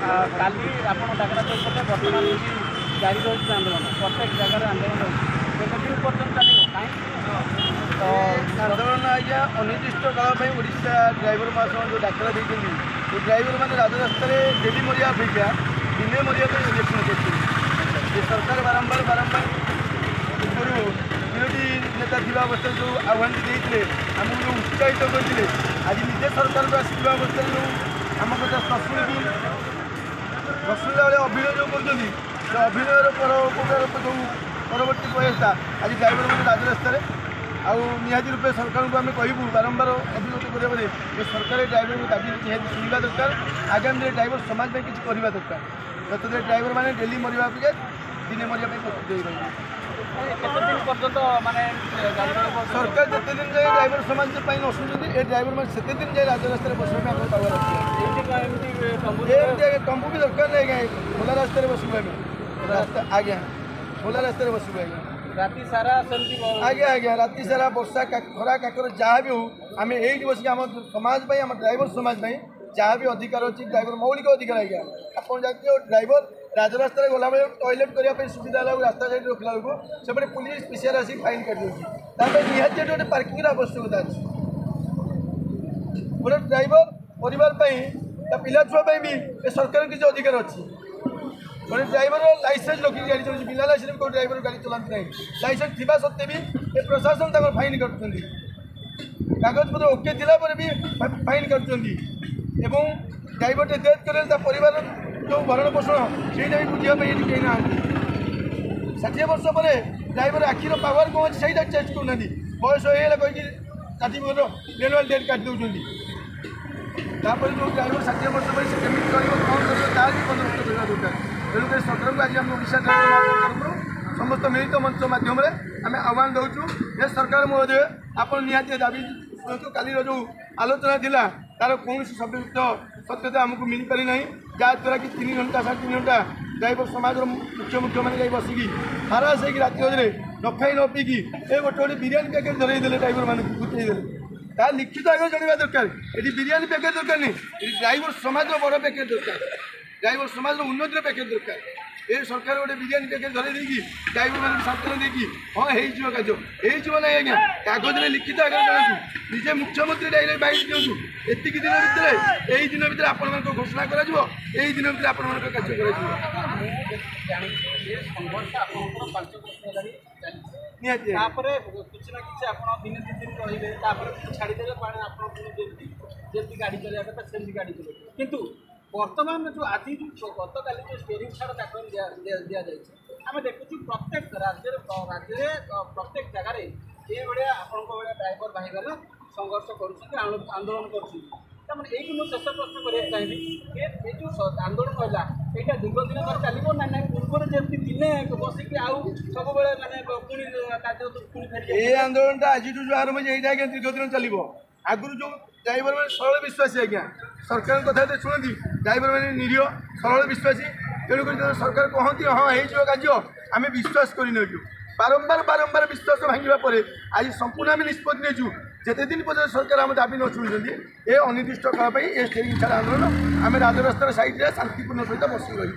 काली आप डाकरा चौक पटे बर्तमान जारी रही आंदोलन प्रत्येक जगह आंदोलन रही पर्यटन चलो कहीं तो आंदोलन आज्ञा अनिर्दिष्ट काल ओडिशा ड्राइवर महासंघ जो डाकरा देते ड्राइवर मैंने राजरास्तार डेली मरिया अपेक्षा दिने मरिया इलेक्शन कर सरकार बारंबार पूर्व विरोधी नेता थी अवस्था जो आह्वान देते आमको जो उत्साहित करते आज निजे सरकार को आसवा अवस्था जो आम कथा नशुणी नशुणा बेले अभिनय जो कर अभिनयर जो परवर्ती प्रयासा आज ड्राइवर मैंने राजरास्तार आउ निहाती रूपे सरकार को आम कहूँ बारंबार अभियोग करें सरकार ड्राइवर दाबी निहाती शुणा दरकार आगामी ड्राइवर समाज में किसी करवा दरकार जतने ड्राइवर मैंने डेली मरिया अपेक्षा दिने मरिया प्रस्तुत सरकार जिते दिन जाए ड्राइवर समाज नशुंच ए ड्राइवर मैंने से दिन जाए राजरास्तार बसवा आम तंबू भी दरकार नहीं आज्ञा खोला रास्तार बसबू आम रास्ता आज्ञा खोला रास्तार बसबू आज्ञा राति सारा आज्ञा आज्ञा राति सारा वर्षा खरा काकर जहाँ भी हो आम यही बस आम समाज आम ड्राइवर समाज जहाँ भी अधिकार अच्छी ड्राइवर मौलिक अधिकार आज्ञा आप जानते ड्राइवर राजरास्तार गला बेले टॉयलेट करने सुविधा रास्ता साइड रखला बेलू से पुलिस पीसीआर आसिक फाइन काटि निहाती गोटे पार्किंग आवश्यकता अच्छी गोटे ड्राइवर परिवार पिला छुआ भी सरकार किसी अधिकार अच्छी गोटे ड्राइवर लाइसेंस लगे गाड़ी चलती बिना लाइसेंस कोई ड्राइवर गाड़ी चलाते नहीं लाइसेंस थी सत्वे भी प्रशासन तक फाइन काटुँच कागजपत्र ओके थी भी फाइन काटुँच ड्राइवर डेथ करें परिवार जो भरण पोषण से बुझापी कहीं ना 60 वर्ष पर ड्राइवर आखिर पावर कौन अच्छे से चेक करना बयस होगा कहीं काटो रेलवे डेट काट दौरान जो ड्राइवर 60 वर्ष पर कमी कौन कर तार भी बंदोबस्त करवा दरकार तेणुक सरकार को आज आम ओडिशा ड्राइवर तरफ समस्त मिलित मंच मध्यम आम आह्वान दौचु ये सरकार महोदय आप निहाती दाबी शुणु काली जो आलोचना थिला तार कौन सत्यता आमको मिल पारि ना जहाँद्वारा कि 3 घंटा 3.5 घंटा ड्राइवर समाज मुख्य मैंने जाए बसिकी हारास हो राति अधे न खाई न पीकी ये गोटे गोटे बिरियानी पैकेट धरईदे ड्राइवर मान गुटेदेले तार लिखित आगे जानवा दरकार ये बिरियानी पैकेट दरकार नहीं ये ड्राइवर समाज बड़ पैकेट दरकार ड्राइवर समाज उन्नति पैकेट दरकार ये सरकार गोटे बिरियानी पैकेट धरई देगी ड्राइवर मान सांत्वना देकी हाँ हो कार्य हो ना आज्ञा कागज में लिखित आगे जानतु निजे मुख्यमंत्री डायरेक्ट बाइट दिंतु एति दिन भितर यही दिन भितर आपण घोषणा कर दिन भितर आपण कार्य किसी ना कि आप दिन 2 दिन रही छाड़ीदे जमी गाड़ी चलने कथा से गाड़ी चले कितु वर्तमान जो आज गत काली जो स्टेरिंग छाड़ दाखल दि आम देखु प्रत्येक राज्य प्रत्येक जगार ये भाया आपण ड्राइवर भाई मैंने संघर्ष कर आंदोलन कर शेष प्रश्न करना चाहिए ये जो आंदोलन रहा यहाँ दीर्घ दिन पर चलो ना ना पूर्व जमी दिने बसिक सब मानने पुणी ये आंदोलन आज जो आरम्भ यहाँ आज्ञा दीर्घ दिन चलो आगुरी जो ड्राइवर मैंने सरल विश्वासी आज्ञा सरकार कथा शुणती ड्राइवर मैंने निरीह सरल विश्वासी तेणुक सरकार कहती हाँ हो कार्य आम विश्वास कर बारंबार विश्वास भांगा पर आज संपूर्ण आम निष्पत्ति नेचु जिते दिन पर्यटन सरकार आम दाबी न शुणुंट ये अनिर्दिष्ट काल ये स्टेरिंग छाड़ आंदोलन आम राजरास्तार साइड शांतिपूर्ण सहित बस रही।